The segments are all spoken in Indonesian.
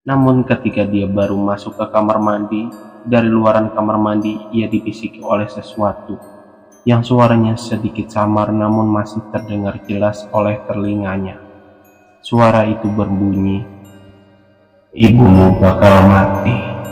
Namun ketika dia baru masuk ke kamar mandi, dari luaran kamar mandi ia dibisiki oleh sesuatu yang suaranya sedikit samar namun masih terdengar jelas oleh telinganya. Suara itu berbunyi, "Ibumu bakal mati."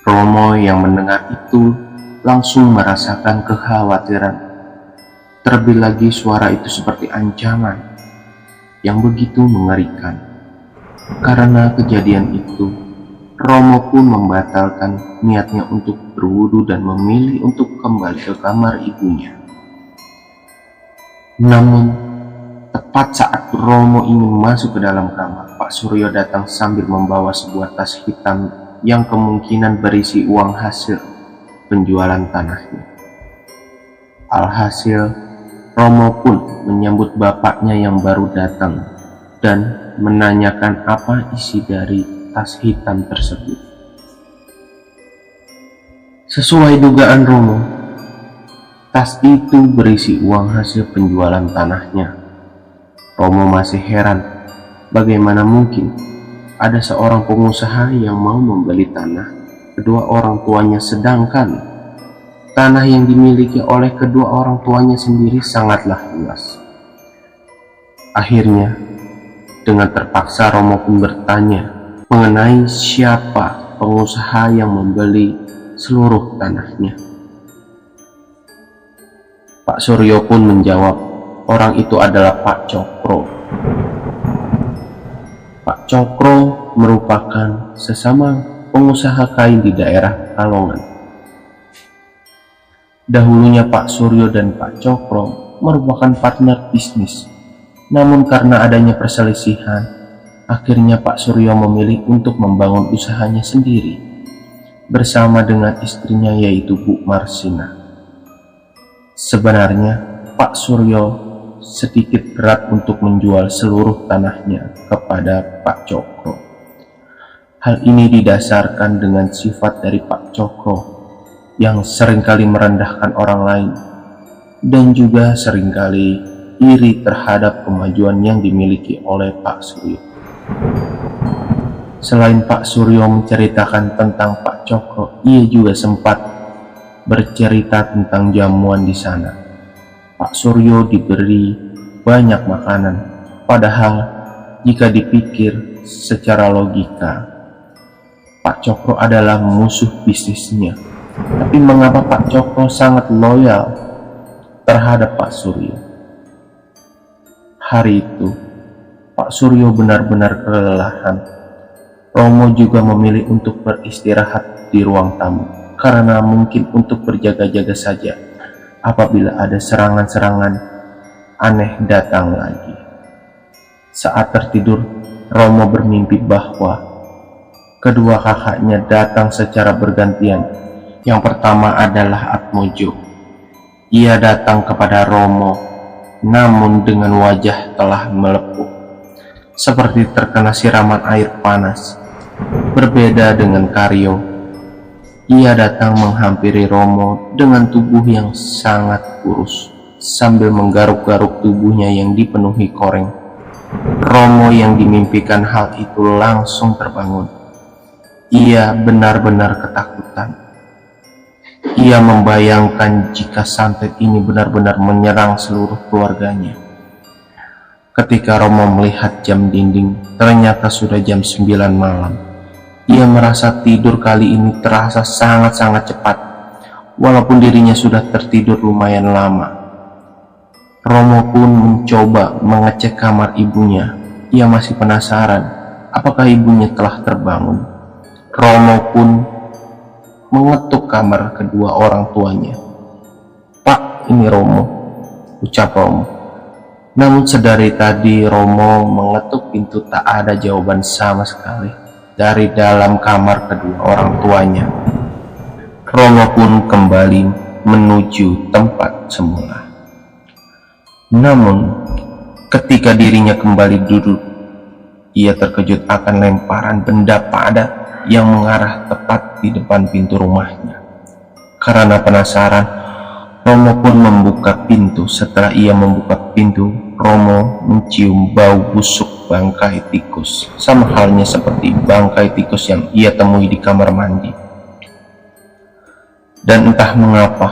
Romo yang mendengar itu langsung merasakan kekhawatiran. Terlebih lagi suara itu seperti ancaman yang begitu mengerikan. Karena kejadian itu, Romo pun membatalkan niatnya untuk berwudu dan memilih untuk kembali ke kamar ibunya. Namun, tepat saat Romo ingin masuk ke dalam kamar, Pak Suryo datang sambil membawa sebuah tas hitam yang kemungkinan berisi uang hasil penjualan tanahnya. Alhasil, Romo pun menyambut bapaknya yang baru datang dan menanyakan apa isi dari tas hitam tersebut. Sesuai dugaan Romo, tas itu berisi uang hasil penjualan tanahnya. Romo masih heran, bagaimana mungkin ada seorang pengusaha yang mau membeli tanah kedua orang tuanya, sedangkan tanah yang dimiliki oleh kedua orang tuanya sendiri sangatlah luas. Akhirnya, dengan terpaksa Romo pun bertanya mengenai siapa pengusaha yang membeli seluruh tanahnya. Pak Suryo pun menjawab, orang itu adalah Pak Cokro. Pak Cokro merupakan sesama pengusaha kain di daerah Pekalongan. Dahulunya Pak Suryo dan Pak Cokro merupakan partner bisnis. Namun karena adanya perselisihan, akhirnya Pak Suryo memilih untuk membangun usahanya sendiri bersama dengan istrinya yaitu Bu Marsina. Sebenarnya Pak Suryo sedikit berat untuk menjual seluruh tanahnya kepada Pak Cokro. Hal ini didasarkan dengan sifat dari Pak Cokro yang seringkali merendahkan orang lain dan juga seringkali iri terhadap kemajuan yang dimiliki oleh Pak Suryo. Selain Pak Suryo menceritakan tentang Pak Cokro, ia juga sempat bercerita tentang jamuan di sana. Pak Suryo diberi banyak makanan, padahal jika dipikir secara logika, Pak Cokro adalah musuh bisnisnya. Tapi mengapa Pak Cokro sangat loyal terhadap Pak Suryo? Hari itu, Pak Suryo benar-benar kelelahan. Romo juga memilih untuk beristirahat di ruang tamu, karena mungkin untuk berjaga-jaga saja apabila ada serangan-serangan aneh datang lagi. Saat tertidur, Romo bermimpi bahwa kedua kakaknya datang secara bergantian. Yang pertama adalah Atmojo. Ia datang kepada Romo, namun dengan wajah telah melepuh, seperti terkena siraman air panas. Berbeda dengan Karyo, ia datang menghampiri Romo dengan tubuh yang sangat kurus, sambil menggaruk-garuk tubuhnya yang dipenuhi koreng. Romo yang dimimpikan hal itu langsung terbangun. Ia benar-benar ketakutan. Ia membayangkan jika santet ini benar-benar menyerang seluruh keluarganya. Ketika Romo melihat jam dinding, ternyata sudah jam 9 malam. Ia merasa tidur kali ini terasa sangat-sangat cepat, walaupun dirinya sudah tertidur lumayan lama. Romo pun mencoba mengecek kamar ibunya. Ia masih penasaran apakah ibunya telah terbangun. Romo pun mengetuk kamar kedua orang tuanya. "Pak, ini Romo," ucap Romo. Namun sedari tadi Romo mengetuk pintu, tak ada jawaban sama sekali dari dalam kamar kedua orang tuanya. Romo pun kembali menuju tempat semula. Namun ketika dirinya kembali duduk, ia terkejut akan lemparan benda padat yang mengarah tepat di depan pintu rumahnya. Karena penasaran, Romo pun membuka pintu. Setelah ia membuka pintu, Romo mencium bau busuk bangkai tikus, sama halnya seperti bangkai tikus yang ia temui di kamar mandi. Dan entah mengapa,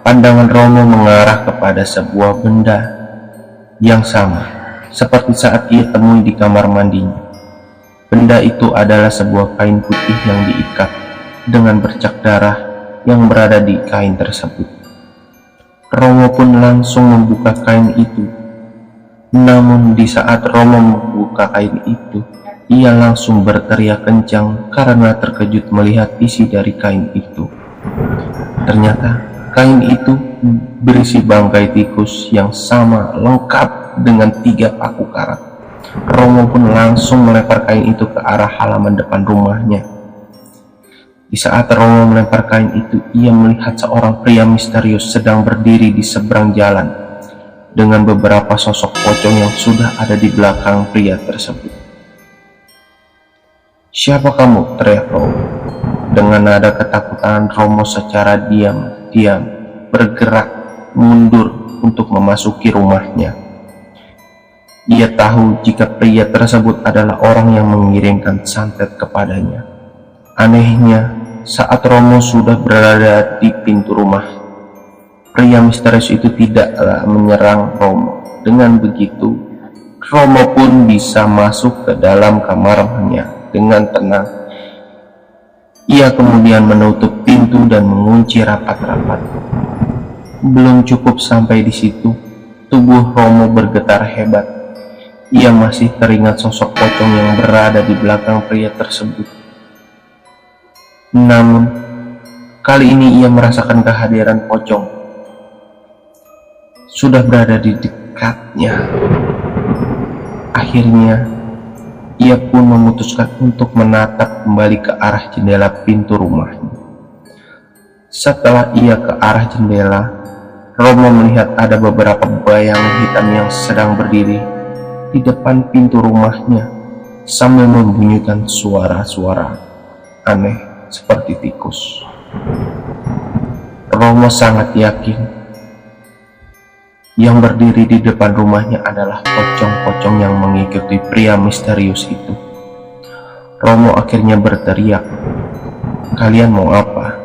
pandangan Romo mengarah kepada sebuah benda yang sama seperti saat ia temui di kamar mandinya. Benda itu adalah sebuah kain putih yang diikat dengan bercak darah yang berada di kain tersebut. Romo pun langsung membuka kain itu. Namun di saat Romo membuka kain itu, ia langsung berteriak kencang karena terkejut melihat isi dari kain itu. Ternyata kain itu berisi bangkai tikus yang sama lengkap dengan 3 paku karat. Romo pun langsung melempar kain itu ke arah halaman depan rumahnya. Di saat Romo melempar kain itu, ia melihat seorang pria misterius sedang berdiri di seberang jalan dengan beberapa sosok pocong yang sudah ada di belakang pria tersebut. "Siapa kamu?" teriak Romo. Dengan nada ketakutan, Romo secara diam-diam bergerak mundur untuk memasuki rumahnya. Ia tahu jika pria tersebut adalah orang yang mengirimkan santet kepadanya. Anehnya, saat Romo sudah berada di pintu rumah, pria misterius itu tidaklah menyerang Romo. Dengan begitu, Romo pun bisa masuk ke dalam kamarnya dengan tenang. Ia kemudian menutup pintu dan mengunci rapat-rapat. Belum cukup sampai di situ, tubuh Romo bergetar hebat. Ia masih teringat sosok pocong yang berada di belakang pria tersebut. Namun, kali ini ia merasakan kehadiran pocong sudah berada di dekatnya. Akhirnya, ia pun memutuskan untuk menatap kembali ke arah jendela pintu rumahnya. Setelah ia ke arah jendela, Romo melihat ada beberapa bayangan hitam yang sedang berdiri di depan pintu rumahnya sambil membunyikan suara-suara aneh seperti tikus. Romo sangat yakin yang berdiri di depan rumahnya adalah pocong-pocong yang mengikuti pria misterius itu. Romo akhirnya berteriak, "Kalian mau apa?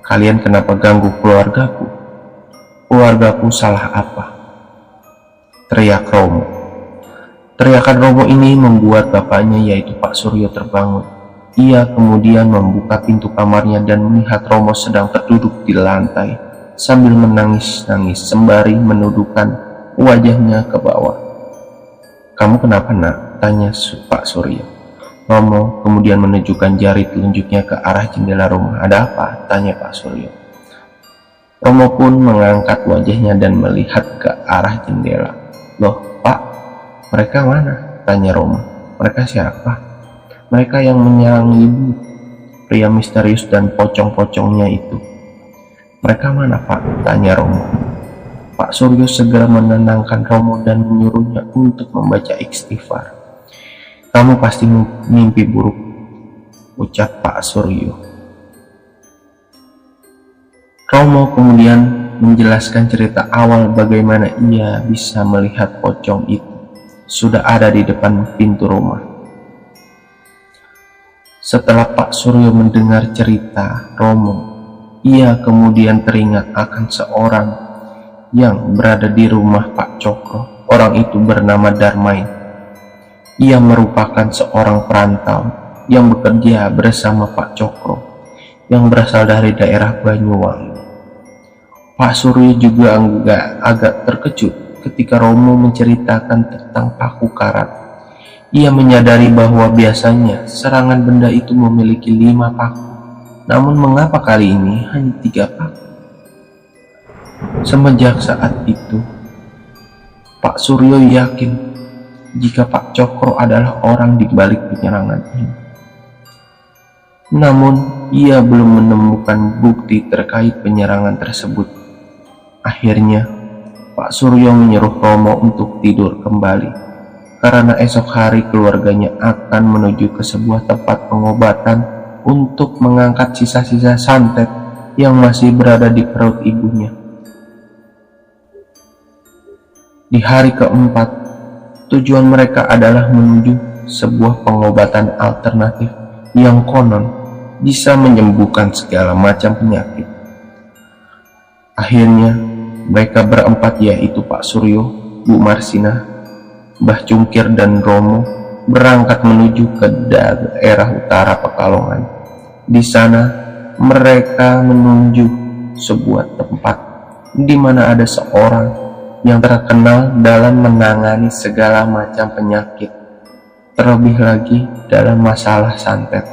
Kalian kenapa ganggu keluargaku? Keluargaku salah apa?" teriak Romo. Teriakan Romo ini membuat bapaknya, yaitu Pak Suryo, terbangun. Ia kemudian membuka pintu kamarnya dan melihat Romo sedang terduduk di lantai sambil menangis-nangis sembari menundukkan wajahnya ke bawah. "Kamu kenapa, Nak?" tanya Pak Suryo. Romo kemudian menunjukkan jari telunjuknya ke arah jendela rumah. "Ada apa?" tanya Pak Suryo. Romo pun mengangkat wajahnya dan melihat ke arah jendela. "Loh, Pak, mereka mana?" tanya Romo. "Mereka siapa?" "Mereka yang menyerang ibu, pria misterius dan pocong-pocongnya itu." "Mereka mana, Pak?" tanya Romo. Pak Suryo segera menenangkan Romo dan menyuruhnya untuk membaca istighfar. "Kamu pasti mimpi buruk," ucap Pak Suryo. Romo kemudian menjelaskan cerita awal bagaimana ia bisa melihat pocong itu sudah ada di depan pintu rumah. Setelah Pak Suryo mendengar cerita Romo, ia kemudian teringat akan seorang yang berada di rumah Pak Cokro. Orang itu bernama Darmain. Ia merupakan seorang perantau yang bekerja bersama Pak Cokro yang berasal dari daerah Banyuwangi. Pak Suryo juga agak terkejut ketika Romo menceritakan tentang paku karat. Ia menyadari bahwa biasanya serangan benda itu memiliki 5 paku. Namun mengapa kali ini hanya 3 paku? Semenjak saat itu, Pak Suryo yakin jika Pak Cokro adalah orang di balik penyerangan ini. Namun, ia belum menemukan bukti terkait penyerangan tersebut. Akhirnya, Pak Suryo menyuruh Romo untuk tidur kembali, karena esok hari keluarganya akan menuju ke sebuah tempat pengobatan untuk mengangkat sisa-sisa santet yang masih berada di perut ibunya. Di hari keempat, tujuan mereka adalah menuju sebuah pengobatan alternatif yang konon bisa menyembuhkan segala macam penyakit. Akhirnya, mereka berempat, yaitu Pak Suryo, Bu Marsina, Mbah Cungkir, dan Romo, berangkat menuju ke daerah utara Pekalongan. Di sana, mereka menuju sebuah tempat di mana ada seorang yang terkenal dalam menangani segala macam penyakit, terlebih lagi dalam masalah santet.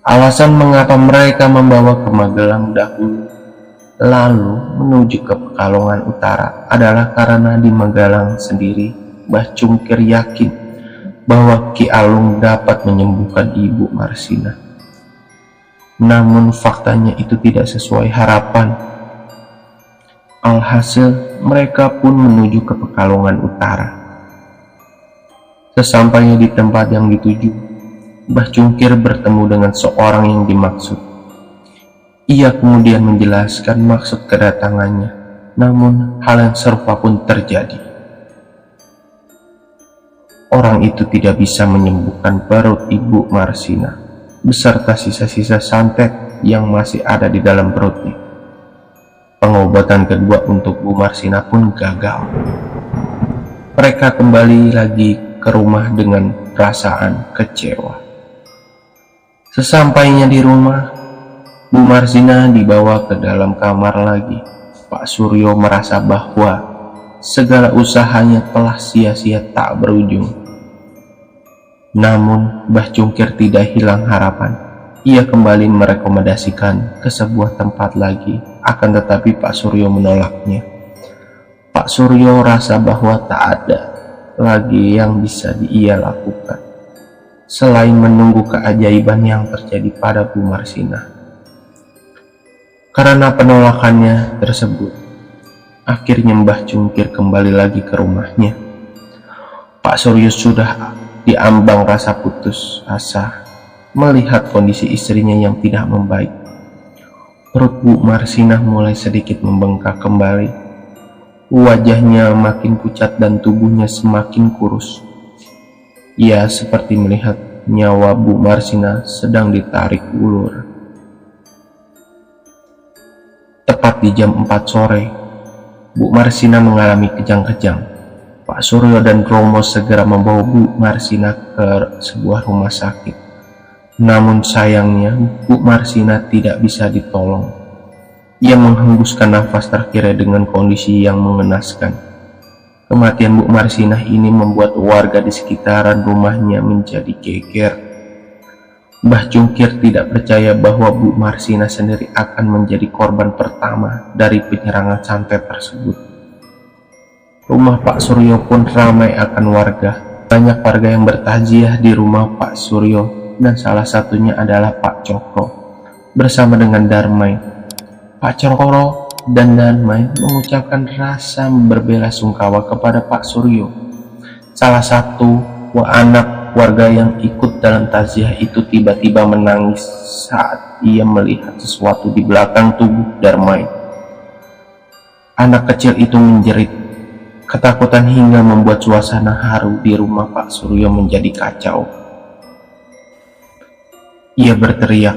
Alasan mengapa mereka membawa ke Magelang dahulu, lalu menuju ke Pekalongan Utara adalah karena di Magelang sendiri, Mbah Cungkir yakin bahwa Ki Alung dapat menyembuhkan Ibu Marsina. Namun faktanya itu tidak sesuai harapan. Alhasil, mereka pun menuju ke Pekalongan Utara. Sesampainya di tempat yang dituju, Mbah Cungkir bertemu dengan seorang yang dimaksud. Ia kemudian menjelaskan maksud kedatangannya, namun hal yang serupa pun terjadi. Orang itu tidak bisa menyembuhkan perut Ibu Marsina, beserta sisa-sisa santet yang masih ada di dalam perutnya. Pengobatan kedua untuk Bu Marsina pun gagal. Mereka kembali lagi ke rumah dengan perasaan kecewa. Sesampainya di rumah, Bu Marsina dibawa ke dalam kamar lagi. Pak Suryo merasa bahwa segala usahanya telah sia-sia tak berujung. Namun, Mbah Cungkir tidak hilang harapan. Ia kembali merekomendasikan ke sebuah tempat lagi, akan tetapi Pak Suryo menolaknya. Pak Suryo rasa bahwa tak ada lagi yang bisa ia lakukan selain menunggu keajaiban yang terjadi pada Bu Marsina. Karena penolakannya tersebut, akhirnya Mbah Cungkir kembali lagi ke rumahnya. Pak Suryo sudah diambang rasa putus asa melihat kondisi istrinya yang tidak membaik. Perut Bu Marsina mulai sedikit membengkak kembali. Wajahnya makin pucat dan tubuhnya semakin kurus. Ia seperti melihat nyawa Bu Marsina sedang ditarik ulur. Tepat di jam 4 sore, Bu Marsina mengalami kejang-kejang. Pak Suryo dan Romo segera membawa Bu Marsina ke sebuah rumah sakit. Namun sayangnya, Bu Marsina tidak bisa ditolong. Ia menghembuskan nafas terakhirnya dengan kondisi yang mengenaskan. Kematian Bu Marsina ini membuat warga di sekitaran rumahnya menjadi geger. Mbah Cungkir tidak percaya bahwa Bu Marsina sendiri akan menjadi korban pertama dari penyerangan santet tersebut. Rumah Pak Suryo pun ramai akan warga. Banyak warga yang bertaziah di rumah Pak Suryo, dan salah satunya adalah Pak Cokro bersama dengan Darmai. Pak Cokro dan Darmai mengucapkan rasa berbelasungkawa kepada Pak Suryo. Salah satu anak warga yang ikut dalam taziah itu tiba-tiba menangis saat ia melihat sesuatu di belakang tubuh Darmai. Anak kecil itu menjerit. Ketakutan hingga membuat suasana haru di rumah Pak Suryo menjadi kacau. Ia berteriak,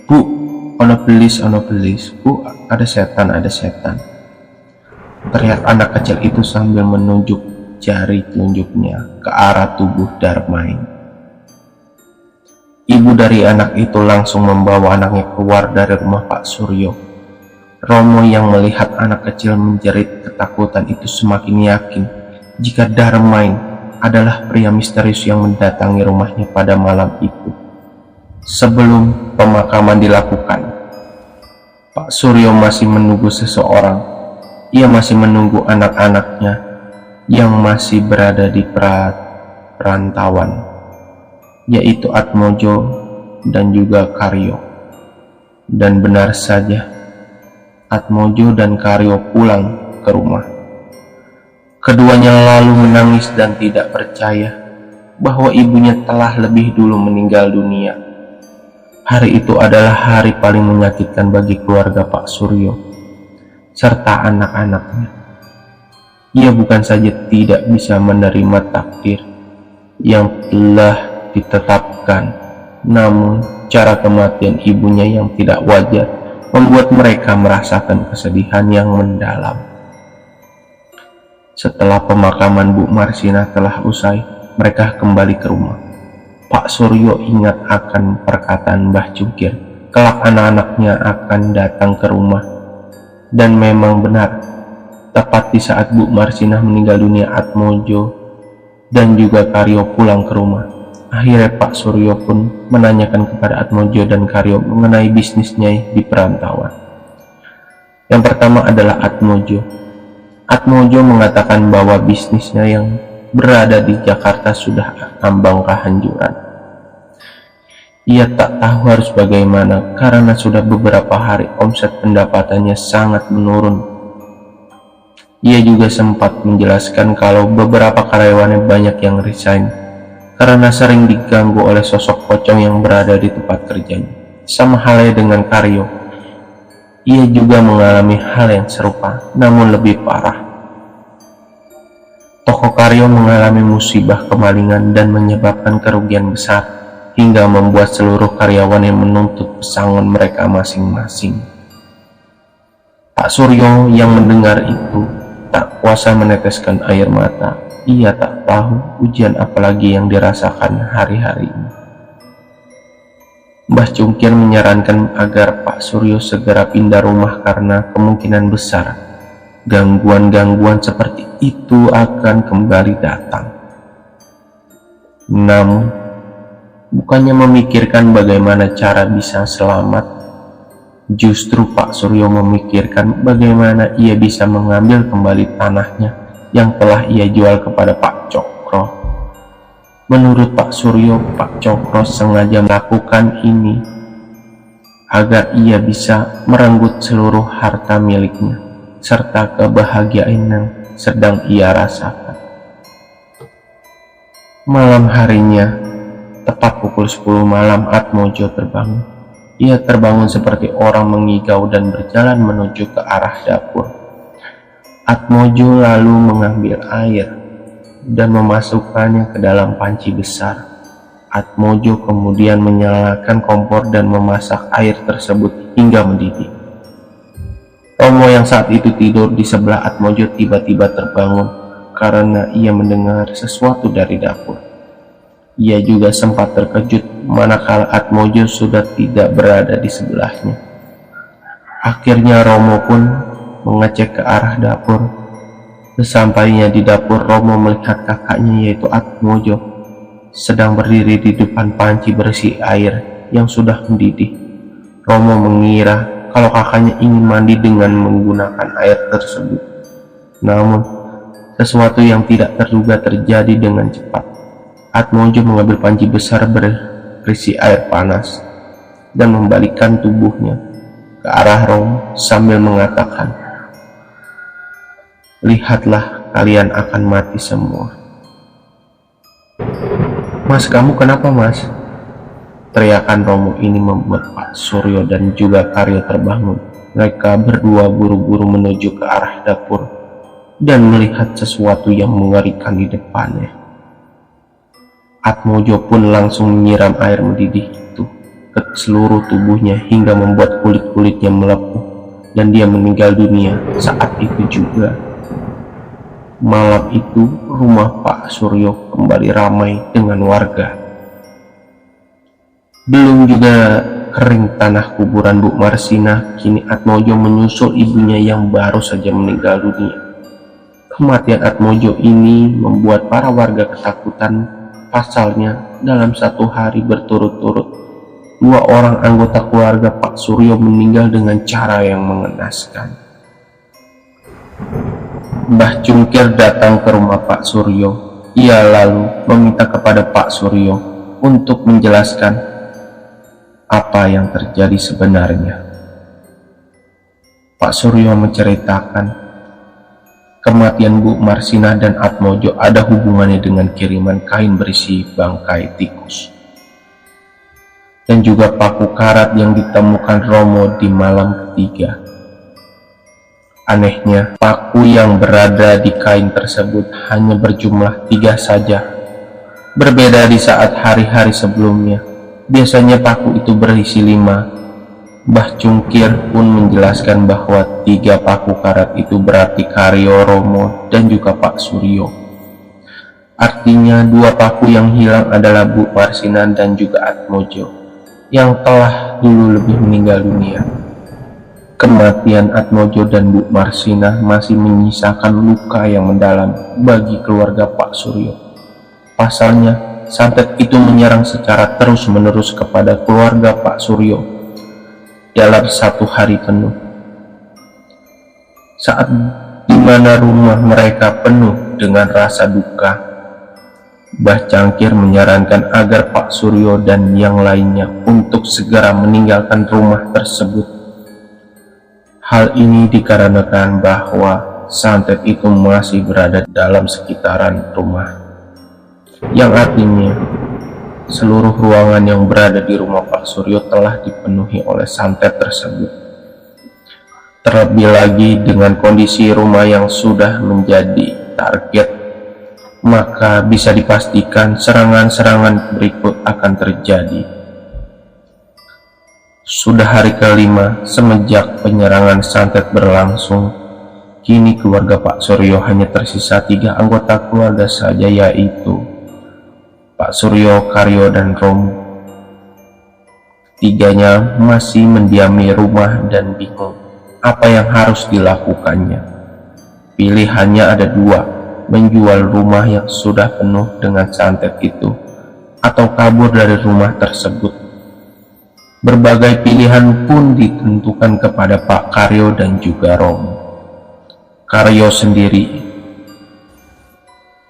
"Bu, ono belis, Bu, ada setan, ada setan." Teriak anak kecil itu sambil menunjuk jari telunjuknya ke arah tubuh Darmai. Ibu dari anak itu langsung membawa anaknya keluar dari rumah Pak Suryo. Romo yang melihat anak kecil menjerit ketakutan itu semakin yakin jika Darmai adalah pria misterius yang mendatangi rumahnya pada malam itu. Sebelum pemakaman dilakukan, Pak Suryo masih menunggu seseorang. Ia masih menunggu anak-anaknya yang masih berada di perantauan, yaitu Atmojo dan juga Karyo. Dan benar saja, Atmojo dan Karyo pulang ke rumah. Keduanya lalu menangis dan tidak percaya bahwa ibunya telah lebih dulu meninggal dunia. Hari itu adalah hari paling menyakitkan bagi keluarga Pak Suryo serta anak-anaknya. Ia bukan saja tidak bisa menerima takdir yang telah ditetapkan, namun cara kematian ibunya yang tidak wajar membuat mereka merasakan kesedihan yang mendalam. Setelah pemakaman Bu Marsina telah usai, mereka kembali ke rumah. Pak Suryo ingat akan perkataan Mbah Cungkir, kelak anak-anaknya akan datang ke rumah. Dan memang benar, tepat di saat Bu Marsinah meninggal dunia, Atmojo dan juga Karyo pulang ke rumah. Akhirnya Pak Suryo pun menanyakan kepada Atmojo dan Karyo mengenai bisnisnya di perantauan. Yang pertama adalah Atmojo. Atmojo mengatakan bahwa bisnisnya yang berada di Jakarta sudah ambang kehancuran. Ia tak tahu harus bagaimana karena sudah beberapa hari omset pendapatannya sangat menurun. Ia juga sempat menjelaskan kalau beberapa karyawannya banyak yang resign karena sering diganggu oleh sosok pocong yang berada di tempat kerjanya. Sama halnya dengan Karyo, ia juga mengalami hal yang serupa, namun lebih parah. Toko Karyo mengalami musibah kemalingan dan menyebabkan kerugian besar, hingga membuat seluruh karyawan yang menuntut pesangon mereka masing-masing. Pak Suryo yang mendengar itu tak kuasa meneteskan air mata. Ia tak tahu ujian apalagi yang dirasakan hari-hari ini. Mbah Cungkir menyarankan agar Pak Suryo segera pindah rumah karena kemungkinan besar gangguan-gangguan seperti itu akan kembali datang. Namun, bukannya memikirkan bagaimana cara bisa selamat, justru Pak Suryo memikirkan bagaimana ia bisa mengambil kembali tanahnya yang telah ia jual kepada Pak Cokro. Menurut Pak Suryo, Pak Cokro sengaja melakukan ini agar ia bisa merenggut seluruh harta miliknya serta kebahagiaan yang sedang ia rasakan. Malam harinya, tepat pukul 10 malam, Atmojo terbangun. Ia terbangun seperti orang mengigau dan berjalan menuju ke arah dapur. Atmojo lalu mengambil air dan memasukkannya ke dalam panci besar. Atmojo kemudian menyalakan kompor dan memasak air tersebut hingga mendidih. Romo yang saat itu tidur di sebelah Atmojo tiba-tiba terbangun karena ia mendengar sesuatu dari dapur. Ia juga sempat terkejut manakala Atmojo sudah tidak berada di sebelahnya. Akhirnya Romo pun mengecek ke arah dapur. Sesampainya di dapur, Romo melihat kakaknya yaitu Atmojo sedang berdiri di depan panci berisi air yang sudah mendidih. Romo mengira kalau kakaknya ingin mandi dengan menggunakan air tersebut. Namun, sesuatu yang tidak terduga terjadi dengan cepat. Atmojo mengambil panci besar berisi air panas dan membalikkan tubuhnya ke arah Romo sambil mengatakan, "Lihatlah, kalian akan mati semua." "Mas, kamu kenapa, Mas?" Teriakan Romo ini membuat Pak Suryo dan juga Karyo terbangun. Mereka berdua buru-buru menuju ke arah dapur dan melihat sesuatu yang mengerikan di depannya. Atmojo pun langsung menyiram air mendidih itu ke seluruh tubuhnya hingga membuat kulit-kulitnya melepuh dan dia meninggal dunia saat itu juga. Malam itu rumah Pak Suryo kembali ramai dengan warga. Belum juga kering tanah kuburan Bu Marsina, kini Atmojo menyusul ibunya yang baru saja meninggal dunia. Kematian Atmojo ini membuat para warga ketakutan. Pasalnya, dalam satu hari berturut-turut, 2 orang anggota keluarga Pak Suryo meninggal dengan cara yang mengenaskan. Mbah Cungkir datang ke rumah Pak Suryo. Ia lalu meminta kepada Pak Suryo untuk menjelaskan apa yang terjadi sebenarnya. Pak Suryo menceritakan kematian Bu Marsinah dan Atmojo ada hubungannya dengan kiriman kain berisi bangkai tikus dan juga paku karat yang ditemukan Romo di malam ketiga. Anehnya, paku yang berada di kain tersebut hanya berjumlah 3 saja. Berbeda di saat hari-hari sebelumnya. Biasanya paku itu berisi 5. Mbah Cungkir pun menjelaskan bahwa 3 paku karat itu berarti Karyo, Romo, dan juga Pak Suryo. Artinya 2 paku yang hilang adalah Bu Marsinah dan juga Atmojo, yang telah dulu lebih meninggal dunia. Kematian Atmojo dan Bu Marsinah masih menyisakan luka yang mendalam bagi keluarga Pak Suryo. Pasalnya, santet itu menyerang secara terus-menerus kepada keluarga Pak Suryo dalam 1 hari penuh. Saat di mana rumah mereka penuh dengan rasa duka, Mbah Cangkir menyarankan agar Pak Suryo dan yang lainnya untuk segera meninggalkan rumah tersebut. Hal ini dikarenakan bahwa santet itu masih berada dalam sekitaran rumah, yang artinya seluruh ruangan yang berada di rumah Pak Suryo telah dipenuhi oleh santet tersebut. Terlebih lagi dengan kondisi rumah yang sudah menjadi target, maka bisa dipastikan serangan-serangan berikut akan terjadi. Sudah hari kelima semenjak penyerangan santet berlangsung. Kini keluarga Pak Suryo hanya tersisa 3 anggota keluarga saja, yaitu Pak Suryo, Karyo, dan Romo. 3-nya masih mendiami rumah dan bingung apa yang harus dilakukannya. Pilihannya ada 2, menjual rumah yang sudah penuh dengan santet itu atau kabur dari rumah tersebut. Berbagai pilihan pun ditentukan kepada Pak Karyo dan juga Romo. Karyo sendiri,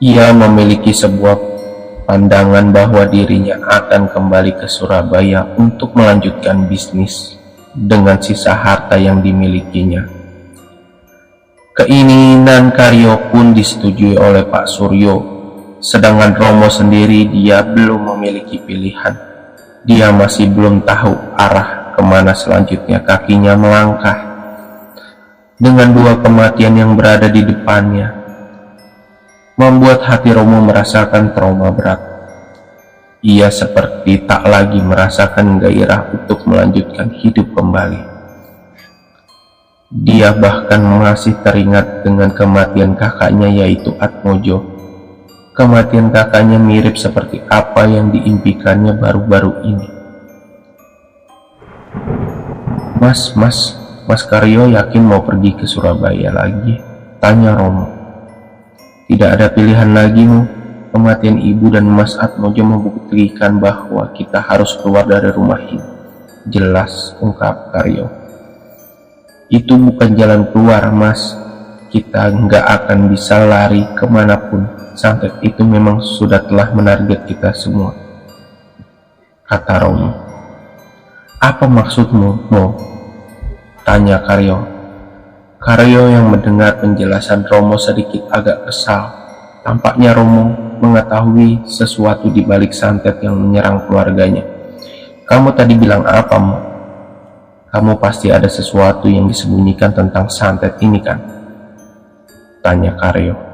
ia memiliki sebuah pandangan bahwa dirinya akan kembali ke Surabaya untuk melanjutkan bisnis dengan sisa harta yang dimilikinya. Keinginan Karyo pun disetujui oleh Pak Suryo, sedangkan Romo sendiri dia belum memiliki pilihan. Dia masih belum tahu arah kemana selanjutnya kakinya melangkah. Dengan 2 kematian yang berada di depannya, membuat hati Romo merasakan trauma berat. Ia seperti tak lagi merasakan gairah untuk melanjutkan hidup kembali. Dia bahkan masih teringat dengan kematian kakaknya, yaitu Atmojo. Kematian kakaknya mirip seperti apa yang diimpikannya baru-baru ini. Mas Karyo yakin mau pergi ke Surabaya lagi? Tanya Romo. Tidak ada pilihan lagi, Mu. Kematian ibu dan Mas Atmojo membuktikan bahwa kita harus keluar dari rumah ini. Jelas, ungkap Karyo. Itu bukan jalan keluar, Mas. Kita nggak akan bisa lari kemanapun. Santet itu memang sudah telah menarget kita semua, kata Romo. Apa maksudmu, Mo? Tanya Karyo. Karyo yang mendengar penjelasan Romo sedikit agak kesal. Tampaknya Romo mengetahui sesuatu di balik santet yang menyerang keluarganya. Kamu tadi bilang apa, Mo? Kamu pasti ada sesuatu yang disembunyikan tentang santet ini, kan? Tanya Karyo.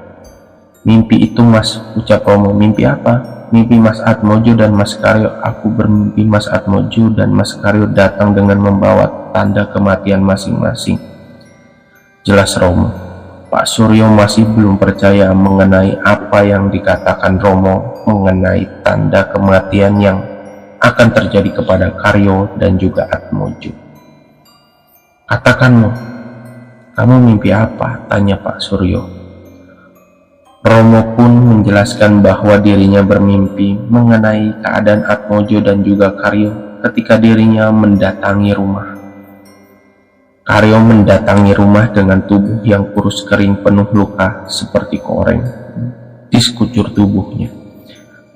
Mimpi itu, Mas, ucap Romo. Mimpi apa? Mimpi Mas Atmojo dan Mas Karyo. Aku bermimpi Mas Atmojo dan Mas Karyo datang dengan membawa tanda kematian masing-masing. Jelas Romo. Pak Suryo masih belum percaya mengenai apa yang dikatakan Romo mengenai tanda kematian yang akan terjadi kepada Karyo dan juga Atmojo. Katakanmu, kamu mimpi apa? Tanya Pak Suryo. Romo pun menjelaskan bahwa dirinya bermimpi mengenai keadaan Atmojo dan juga Karyo ketika dirinya mendatangi rumah. Karyo mendatangi rumah dengan tubuh yang kurus kering penuh luka seperti koreng di sekujur tubuhnya.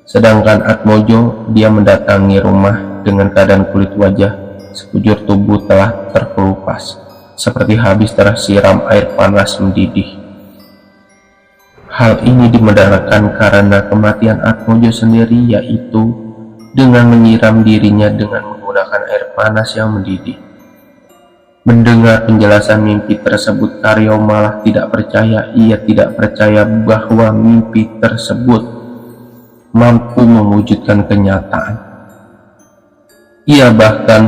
Sedangkan Atmojo, dia mendatangi rumah dengan keadaan kulit wajah sekujur tubuh telah terkelupas, seperti habis tersiram air panas mendidih. Hal ini dibenarkan karena kematian Atmojo sendiri, yaitu dengan menyiram dirinya dengan menggunakan air panas yang mendidih. Mendengar penjelasan mimpi tersebut, Karyo malah tidak percaya. Ia tidak percaya bahwa mimpi tersebut mampu mewujudkan kenyataan. Ia bahkan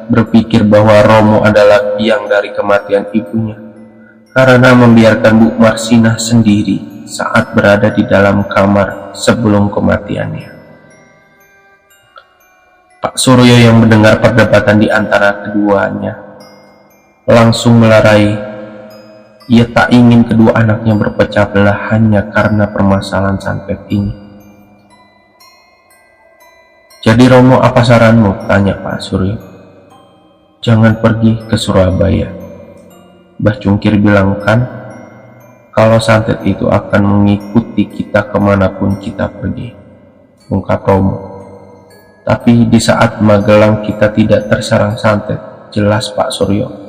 berpikir bahwa Romo adalah biang dari kematian ibunya, karena membiarkan Bu Marsinah sendiri saat berada di dalam kamar sebelum kematiannya. Pak Suryo yang mendengar perdebatan di antara keduanya langsung melerai. Ia tak ingin kedua anaknya berpecah belah hanya karena permasalahan santet ini. "Jadi Romo, apa saranmu?" tanya Pak Suryo. "Jangan pergi ke Surabaya. Mbah Cungkir bilang kan, kalau santet itu akan mengikuti kita kemanapun kita pergi," ungkap Romo. "Tapi di saat Magelang kita tidak terserang santet." "Jelas Pak Suryo.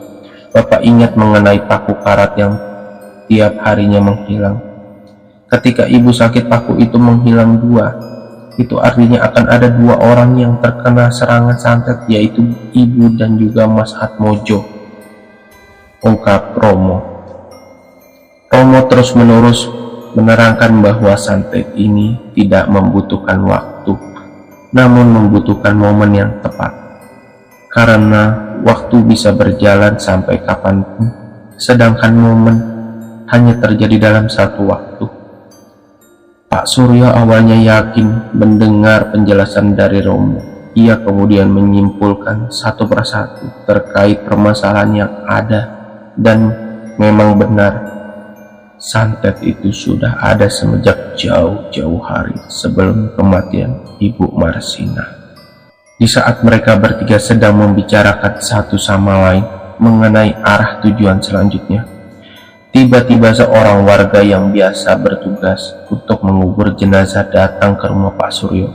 Bapak ingat mengenai paku karat yang tiap harinya menghilang. Ketika ibu sakit, paku itu menghilang 2. Itu artinya akan ada 2 orang yang terkena serangan santet, yaitu ibu dan juga Mas Atmojo," ungkap Romo. Romo terus-menerus menerangkan bahwa santet ini tidak membutuhkan waktu, namun membutuhkan momen yang tepat. Karena waktu bisa berjalan sampai kapanpun, sedangkan momen hanya terjadi dalam satu waktu. Pak Suryo awalnya yakin mendengar penjelasan dari Romo. Ia kemudian menyimpulkan satu persatu terkait permasalahan yang ada, dan memang benar, santet itu sudah ada semenjak jauh-jauh hari sebelum kematian Ibu Marsinah. Di saat mereka bertiga sedang membicarakan satu sama lain mengenai arah tujuan selanjutnya, tiba-tiba seorang warga yang biasa bertugas untuk mengubur jenazah datang ke rumah Pak Suryo.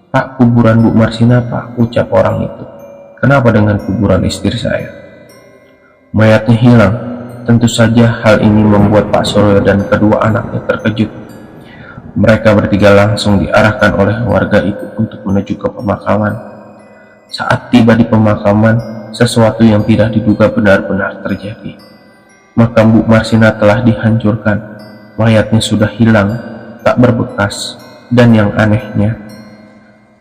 "Pak, kuburan Bu Marsinah, Pak," ucap orang itu. "Kenapa dengan kuburan istri saya? Mayatnya hilang." Tentu saja hal ini membuat Pak Suryo dan kedua anaknya terkejut. Mereka bertiga langsung diarahkan oleh warga itu untuk menuju ke pemakaman. Saat tiba di pemakaman, sesuatu yang tidak diduga benar-benar terjadi. Makam Bu Marsinah telah dihancurkan, mayatnya sudah hilang, tak berbekas, dan yang anehnya,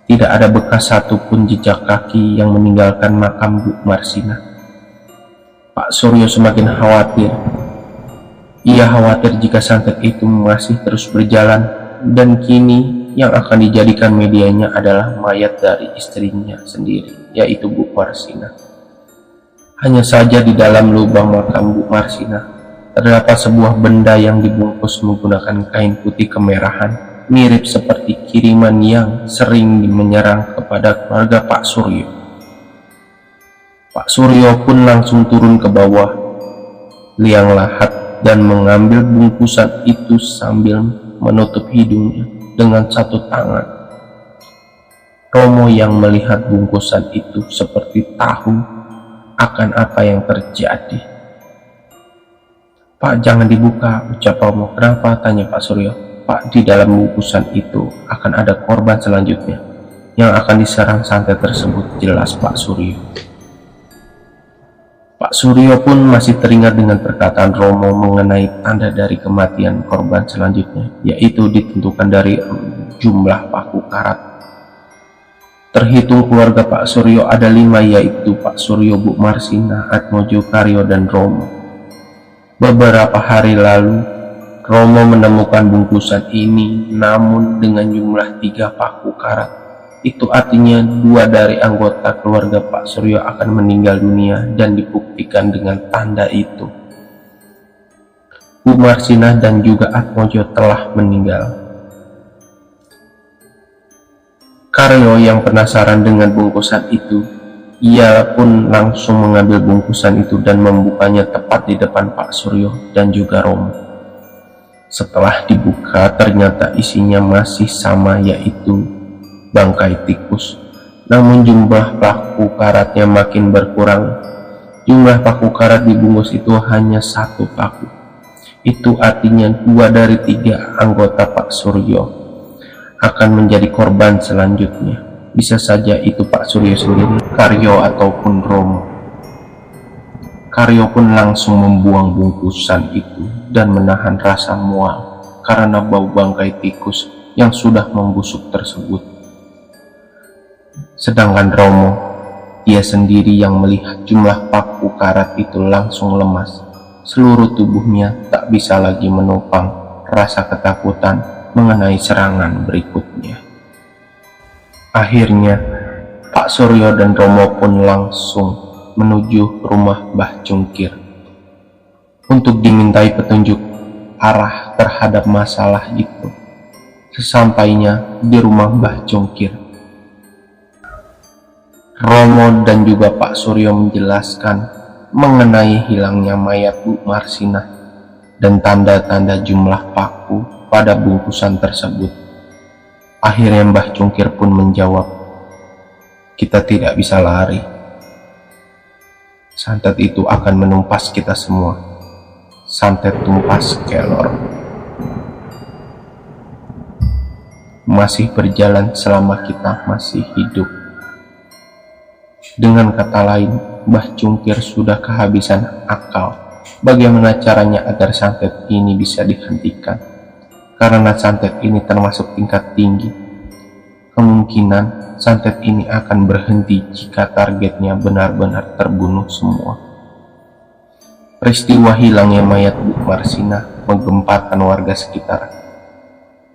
tidak ada bekas satupun jejak kaki yang meninggalkan makam Bu Marsinah. Pak Suryo semakin khawatir. Ia khawatir jika santet itu masih terus berjalan, dan kini yang akan dijadikan medianya adalah mayat dari istrinya sendiri, yaitu Bu Marsinah. Hanya saja di dalam lubang makam Bu Marsinah terdapat sebuah benda yang dibungkus menggunakan kain putih kemerahan, mirip seperti kiriman yang sering menyerang kepada keluarga Pak Suryo. Pak Suryo pun langsung turun ke bawah liang lahat dan mengambil bungkusan itu sambil menutup hidungnya dengan satu tangan. Romo yang melihat bungkusan itu seperti tahu akan apa yang terjadi. "Pak, jangan dibuka," ucap Romo. "Kenapa?" tanya Pak Suryo. "Pak, di dalam bungkusan itu akan ada korban selanjutnya yang akan diserang santet tersebut," jelas Pak Suryo. Pak Suryo pun masih teringat dengan perkataan Romo mengenai tanda dari kematian korban selanjutnya, yaitu ditentukan dari jumlah paku karat. Terhitung keluarga Pak Suryo ada 5, yaitu Pak Suryo, Bu Marsinah, Atmojo, Karyo, dan Romo. Beberapa hari lalu, Romo menemukan bungkusan ini, namun dengan jumlah 3 paku karat. Itu artinya 2 dari anggota keluarga Pak Suryo akan meninggal dunia, dan dibuktikan dengan tanda itu. Bu Marsinah dan juga Atmojo telah meninggal. Karyo yang penasaran dengan bungkusan itu Ia pun langsung mengambil bungkusan itu dan membukanya tepat di depan Pak Suryo dan juga Romo. Setelah dibuka, ternyata isinya masih sama, yaitu bangkai tikus. Namun jumlah paku karatnya makin berkurang. Jumlah paku karat dibungkus itu hanya 1 paku. Itu artinya 2 dari 3 anggota Pak Suryo akan menjadi korban selanjutnya. Bisa saja itu Pak Suryo sendiri, Karyo ataupun Romo. Karyo pun langsung membuang bungkusan itu dan menahan rasa mual karena bau bangkai tikus yang sudah membusuk tersebut. Sedangkan Romo, dia sendiri yang melihat jumlah paku karat itu langsung lemas. Seluruh tubuhnya tak bisa lagi menopang rasa ketakutan mengenai serangan berikutnya. Akhirnya, Pak Suryo dan Romo pun langsung menuju rumah Mbah Cungkir untuk dimintai petunjuk arah terhadap masalah itu. Sesampainya di rumah Mbah Cungkir, Romo dan juga Pak Suryo menjelaskan mengenai hilangnya mayat Bu Marsinah dan tanda-tanda jumlah paku pada bungkusan tersebut. Akhirnya Mbah Cungkir pun menjawab, "Kita tidak bisa lari. Santet itu akan menumpas kita semua. Santet tumpas kelor. Masih berjalan selama kita masih hidup." Dengan kata lain, Mbah Cungkir sudah kehabisan akal bagaimana caranya agar santet ini bisa dihentikan. Karena santet ini termasuk tingkat tinggi, kemungkinan santet ini akan berhenti jika targetnya benar-benar terbunuh semua. Peristiwa hilangnya mayat Bu Marsinah menggemparkan warga sekitar.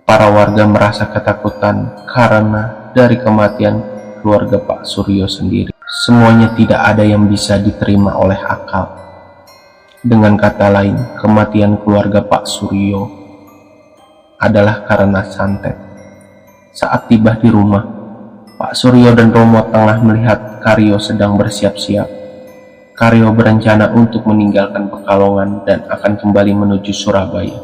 Para warga merasa ketakutan karena dari kematian keluarga Pak Suryo sendiri. Semuanya tidak ada yang bisa diterima oleh akal. Dengan kata lain, kematian keluarga Pak Suryo adalah karena santet. Saat tiba di rumah, Pak Suryo dan Romo tengah melihat Karyo sedang bersiap-siap. Karyo berencana untuk meninggalkan Pekalongan dan akan kembali menuju Surabaya.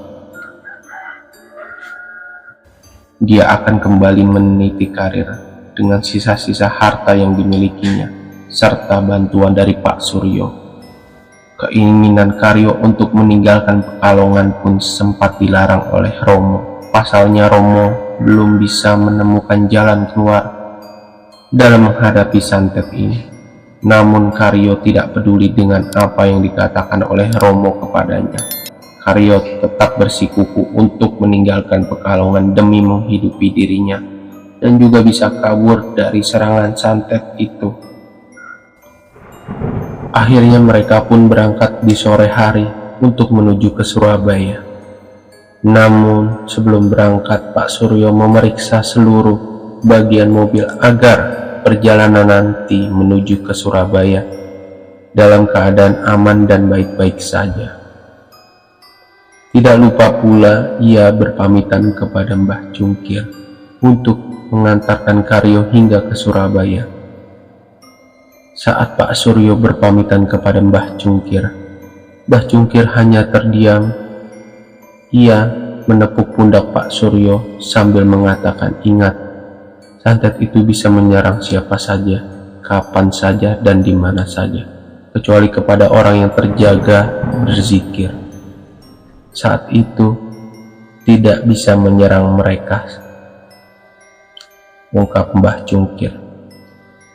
Dia akan kembali meniti karir dengan sisa-sisa harta yang dimilikinya, serta bantuan dari Pak Suryo. Keinginan Karyo untuk meninggalkan Pekalongan pun sempat dilarang oleh Romo. Pasalnya Romo belum bisa menemukan jalan keluar dalam menghadapi santet ini. Namun Karyo tidak peduli dengan apa yang dikatakan oleh Romo kepadanya. Karyo tetap bersikukuh untuk meninggalkan Pekalongan demi menghidupi dirinya dan juga bisa kabur dari serangan santet itu. Akhirnya mereka pun berangkat di sore hari untuk menuju ke Surabaya. Namun sebelum berangkat, Pak Suryo memeriksa seluruh bagian mobil agar perjalanan nanti menuju ke Surabaya dalam keadaan aman dan baik-baik saja. Tidak lupa pula ia berpamitan kepada Mbah Cungkir untuk mengantarkan Karyo hingga ke Surabaya. Saat Pak Suryo berpamitan kepada Mbah Cungkir hanya terdiam. Ia menepuk pundak Pak Suryo sambil mengatakan, "Ingat, santet itu bisa menyerang siapa saja, kapan saja, dan di mana saja, kecuali kepada orang yang terjaga berzikir. Saat itu tidak bisa menyerang mereka," ungkap Mbah Cungkir.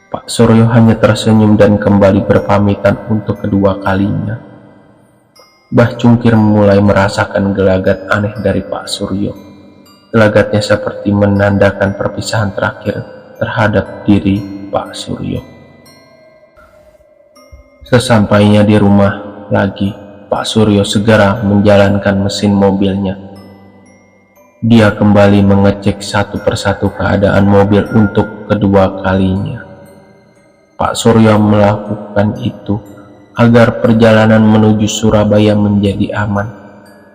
Pak Suryo hanya tersenyum dan kembali berpamitan untuk kedua kalinya. Mbah Cungkir mulai merasakan gelagat aneh dari Pak Suryo. Gelagatnya seperti menandakan perpisahan terakhir terhadap diri Pak Suryo. Sesampainya di rumah lagi, Pak Suryo segera menjalankan mesin mobilnya. Dia kembali mengecek satu persatu keadaan mobil untuk kedua kalinya. Pak Suryo melakukan itu agar perjalanan menuju Surabaya menjadi aman.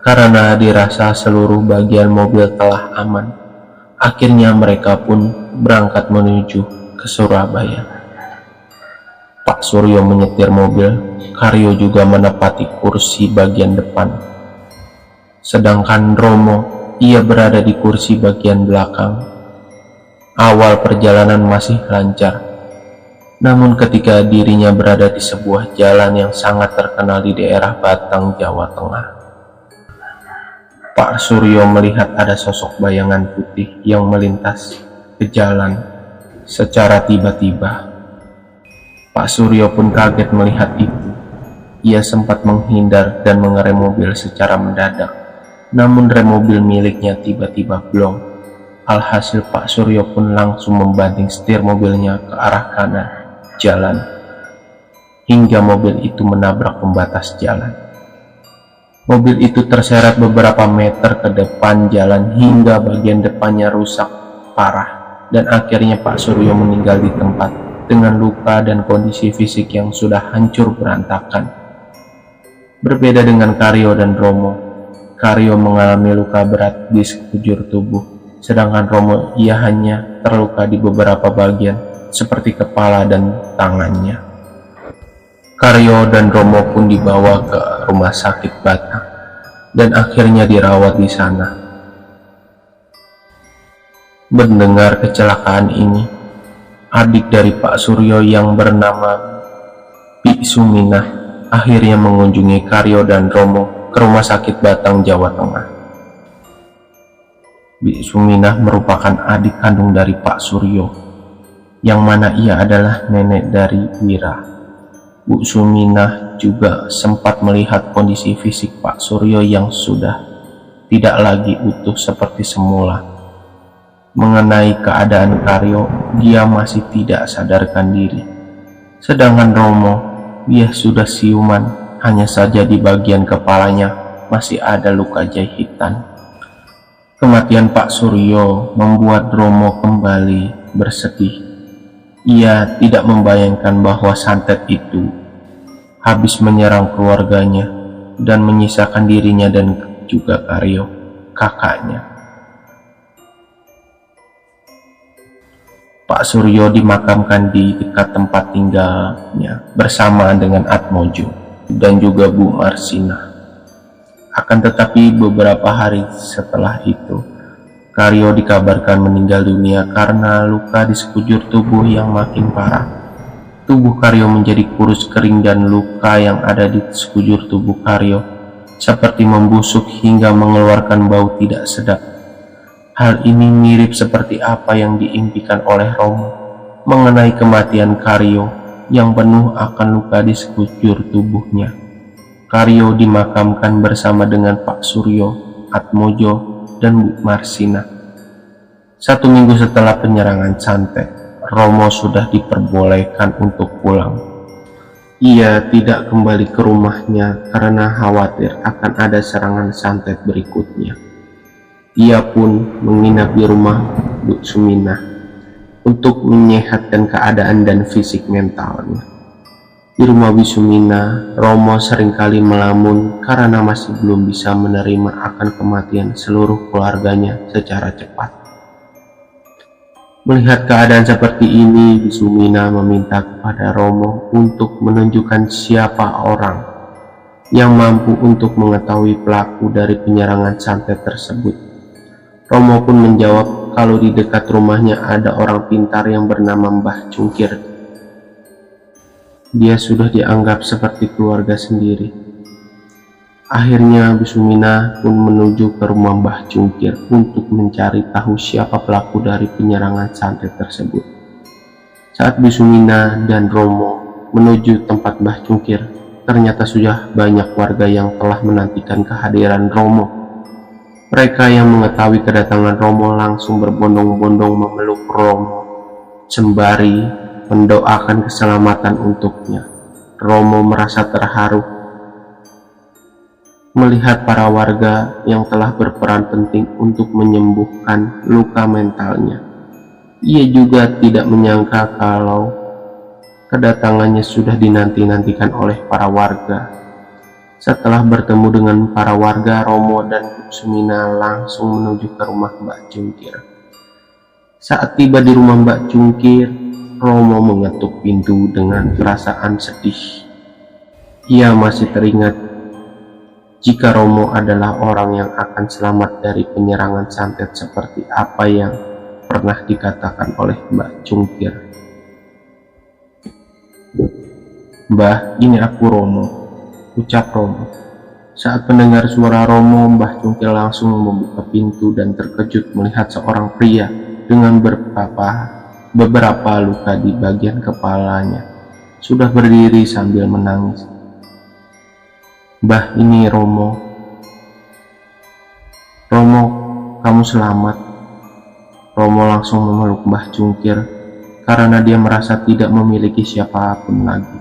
Karena dirasa seluruh bagian mobil telah aman, akhirnya mereka pun berangkat menuju ke Surabaya. Pak Suryo menyetir mobil, Karyo juga menempati kursi bagian depan. Sedangkan Romo, ia berada di kursi bagian belakang. Awal perjalanan masih lancar, namun ketika dirinya berada di sebuah jalan yang sangat terkenal di daerah Batang, Jawa Tengah, Pak Suryo melihat ada sosok bayangan putih yang melintas ke jalan secara tiba-tiba. Pak Suryo pun kaget melihat itu. Ia sempat menghindar dan mengerem mobil secara mendadak, namun rem mobil miliknya tiba-tiba blong. Alhasil Pak Suryo pun langsung membanting setir mobilnya ke arah kanan jalan, hingga mobil itu menabrak pembatas jalan. Mobil itu terseret beberapa meter ke depan jalan hingga bagian depannya rusak parah, dan akhirnya Pak Suryo meninggal di tempat dengan luka dan kondisi fisik yang sudah hancur berantakan. Berbeda dengan Karyo dan Romo, Karyo mengalami luka berat di sekujur tubuh, sedangkan Romo ia hanya terluka di beberapa bagian seperti kepala dan tangannya. Karyo dan Romo pun dibawa ke rumah sakit Batang dan akhirnya dirawat di sana. Mendengar kecelakaan ini, adik dari Pak Suryo yang bernama Bi Suminah akhirnya mengunjungi Karyo dan Romo ke rumah sakit Batang, Jawa Tengah. Bi Suminah merupakan adik kandung dari Pak Suryo, yang mana ia adalah nenek dari Wira. Bu Suminah juga sempat melihat kondisi fisik Pak Suryo yang sudah tidak lagi utuh seperti semula. Mengenai keadaan Karyo, dia masih tidak sadarkan diri. Sedangkan Romo, dia sudah siuman, hanya saja di bagian kepalanya masih ada luka jahitan. Kematian Pak Suryo membuat Romo kembali bersedih. Ia tidak membayangkan bahwa santet itu habis menyerang keluarganya dan menyisakan dirinya dan juga Karyo, kakaknya. Pak Suryo dimakamkan di dekat tempat tinggalnya bersamaan dengan Atmojo dan juga Bu Marsina. Akan tetapi beberapa hari setelah itu, Karyo dikabarkan meninggal dunia karena luka di sekujur tubuh yang makin parah. Tubuh Karyo menjadi kurus kering dan luka yang ada di sekujur tubuh Karyo seperti membusuk hingga mengeluarkan bau tidak sedap. Hal ini mirip seperti apa yang diimpikan oleh Romo mengenai kematian Karyo yang penuh akan luka di sekujur tubuhnya. Karyo dimakamkan bersama dengan Pak Suryo, Atmojo, dan Bu Marsina. 1 minggu setelah penyerangan santet, Romo sudah diperbolehkan untuk pulang. Ia tidak kembali ke rumahnya karena khawatir akan ada serangan santet berikutnya. Ia pun menginap di rumah Bu Suminah untuk menyehatkan keadaan dan fisik mentalnya. Di rumah Bu Suminah, Romo seringkali melamun karena masih belum bisa menerima akan kematian seluruh keluarganya secara cepat. Melihat keadaan seperti ini, Bu Suminah meminta kepada Romo untuk menunjukkan siapa orang yang mampu untuk mengetahui pelaku dari penyerangan santet tersebut. Romo pun menjawab kalau di dekat rumahnya ada orang pintar yang bernama Mbah Cungkir. Dia sudah dianggap seperti keluarga sendiri. Akhirnya Bu Suminah pun menuju ke rumah Mbah Cungkir untuk mencari tahu siapa pelaku dari penyerangan santet tersebut. Saat Bu Suminah dan Romo menuju tempat Mbah Cungkir, ternyata sudah banyak warga yang telah menantikan kehadiran Romo. Mereka yang mengetahui kedatangan Romo langsung berbondong-bondong memeluk Romo sembari mendoakan keselamatan untuknya. Romo merasa terharu melihat para warga yang telah berperan penting untuk menyembuhkan luka mentalnya. Ia juga tidak menyangka kalau kedatangannya sudah dinanti-nantikan oleh para warga. Setelah bertemu dengan para warga, Romo dan Bu Suminah langsung menuju ke rumah Mbak Cungkir. Saat tiba di rumah Mbak Cungkir, Romo mengetuk pintu dengan perasaan sedih. Ia masih teringat jika Romo adalah orang yang akan selamat dari penyerangan santet seperti apa yang pernah dikatakan oleh Mbah Cungkir. "Mbah, ini aku Romo," ucap Romo. Saat mendengar suara Romo, Mbah Cungkir langsung membuka pintu dan terkejut melihat seorang pria dengan beberapa luka di bagian kepalanya sudah berdiri sambil menangis. "Mbah, ini Romo." "Romo, kamu selamat." Romo langsung memeluk Mbah Cungkir karena dia merasa tidak memiliki siapapun lagi.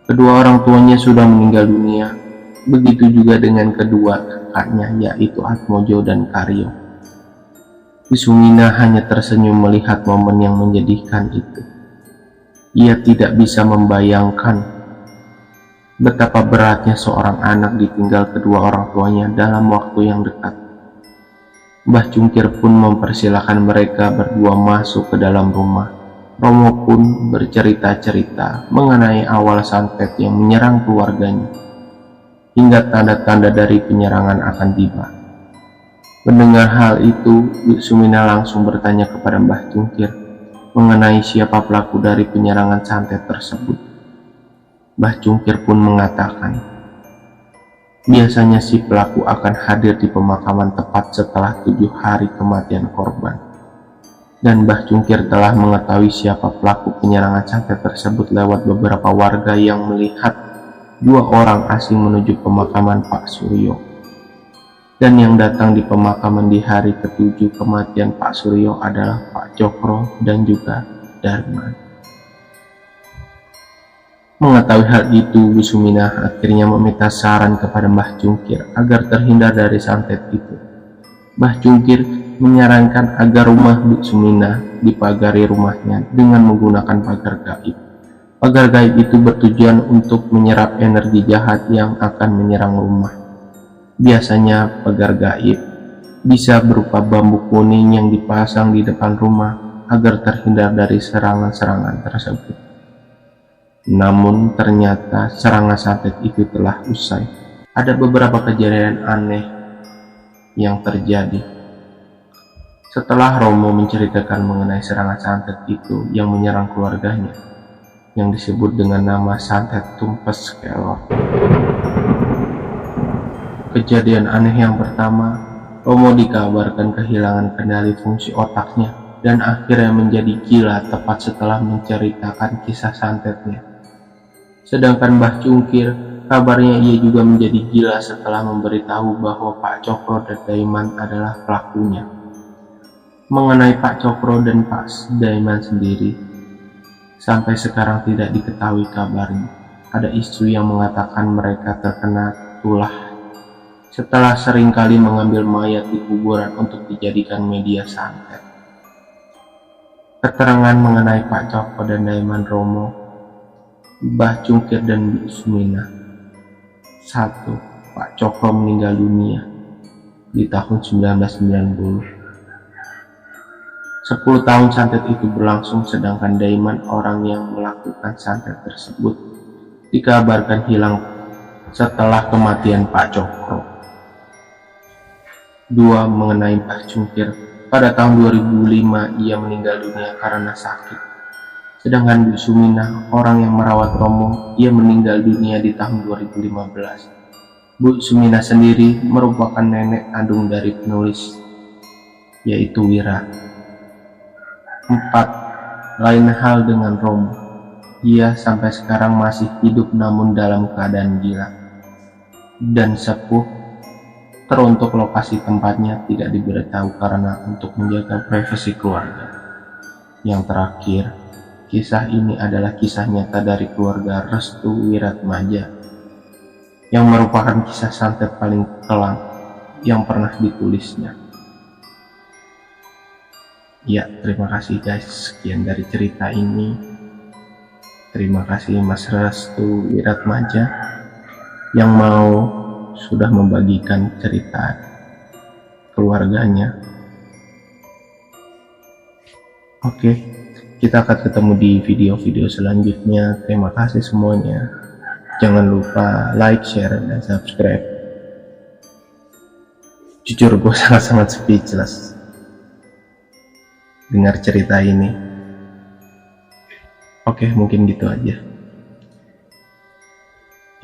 Kedua orang tuanya sudah meninggal dunia, begitu juga dengan kedua kakaknya, yaitu Atmojo dan Karyo. Wisumina hanya tersenyum melihat momen yang menyedihkan itu. Ia tidak bisa membayangkan betapa beratnya seorang anak ditinggal kedua orang tuanya dalam waktu yang dekat. Mbah Cungkir pun mempersilahkan mereka berdua masuk ke dalam rumah. Romo pun bercerita-cerita mengenai awal santet yang menyerang keluarganya, hingga tanda-tanda dari penyerangan akan tiba. Mendengar hal itu, Wisumina langsung bertanya kepada Mbah Cungkir mengenai siapa pelaku dari penyerangan santet tersebut. Mbah Cungkir pun mengatakan, biasanya si pelaku akan hadir di pemakaman tepat setelah 7 hari kematian korban. Dan Mbah Cungkir telah mengetahui siapa pelaku penyerangan santet tersebut lewat beberapa warga yang melihat 2 orang asing menuju pemakaman Pak Suryo. Dan yang datang di pemakaman di hari ke-7 kematian Pak Suryo adalah Pak Cokro dan juga Darman. Mengetahui hal itu, Wisumina akhirnya meminta saran kepada Mbah Cungkir agar terhindar dari santet itu. Mbah Cungkir menyarankan agar rumah Wisumina dipagari rumahnya dengan menggunakan pagar gaib. Pagar gaib itu bertujuan untuk menyerap energi jahat yang akan menyerang rumah. Biasanya pagar gaib bisa berupa bambu kuning yang dipasang di depan rumah agar terhindar dari serangan-serangan tersebut. Namun ternyata serangan santet itu telah usai. Ada beberapa kejadian aneh yang terjadi. Setelah Romo menceritakan mengenai serangan santet itu yang menyerang keluarganya, yang disebut dengan nama santet tumpes kelor. Kejadian aneh yang pertama, Romo dikabarkan kehilangan kendali fungsi otaknya dan akhirnya menjadi gila tepat setelah menceritakan kisah santetnya. Sedangkan Mbah Cungkir, kabarnya ia juga menjadi gila setelah memberitahu bahwa Pak Cokro dan Daiman adalah pelakunya. Mengenai Pak Cokro dan Pak Daiman sendiri, sampai sekarang tidak diketahui kabarnya. Ada isu yang mengatakan mereka terkena tulah setelah seringkali mengambil mayat di kuburan untuk dijadikan media santet. Keterangan mengenai Pak Cokro dan Daiman Romo, Mbah Cungkir dan Wisumina. 1. Pak Cokro meninggal dunia di tahun 1990. 10 tahun santet itu berlangsung, sedangkan Daiman, orang yang melakukan santet tersebut, dikabarkan hilang setelah kematian Pak Cokro. 2. Mengenai Mbah Cungkir, pada tahun 2005 ia meninggal dunia karena sakit. Sedangkan Wisumina, orang yang merawat Romo, ia meninggal dunia di tahun 2015. Bu Sumina sendiri merupakan nenek kandung dari penulis, yaitu Wira. 4. Lain hal dengan Romo. Ia sampai sekarang masih hidup namun dalam keadaan gila. Dan sepuh, teruntuk lokasi tempatnya tidak diberitahu karena untuk menjaga privasi keluarga. Yang terakhir, kisah ini adalah kisah nyata dari keluarga Restu Wiratmaja, yang merupakan kisah santet paling kelam yang pernah ditulisnya. Ya, terima kasih guys, sekian dari cerita ini. Terima kasih Mas Restu Wiratmaja yang sudah membagikan cerita keluarganya. Oke, Kita akan ketemu di video-video selanjutnya. Terima kasih semuanya. Jangan lupa like, share, dan subscribe. Jujur gue sangat-sangat speechless dengar cerita ini. Oke, mungkin gitu aja.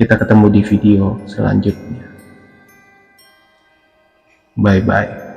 Kita ketemu di video selanjutnya. Bye-bye.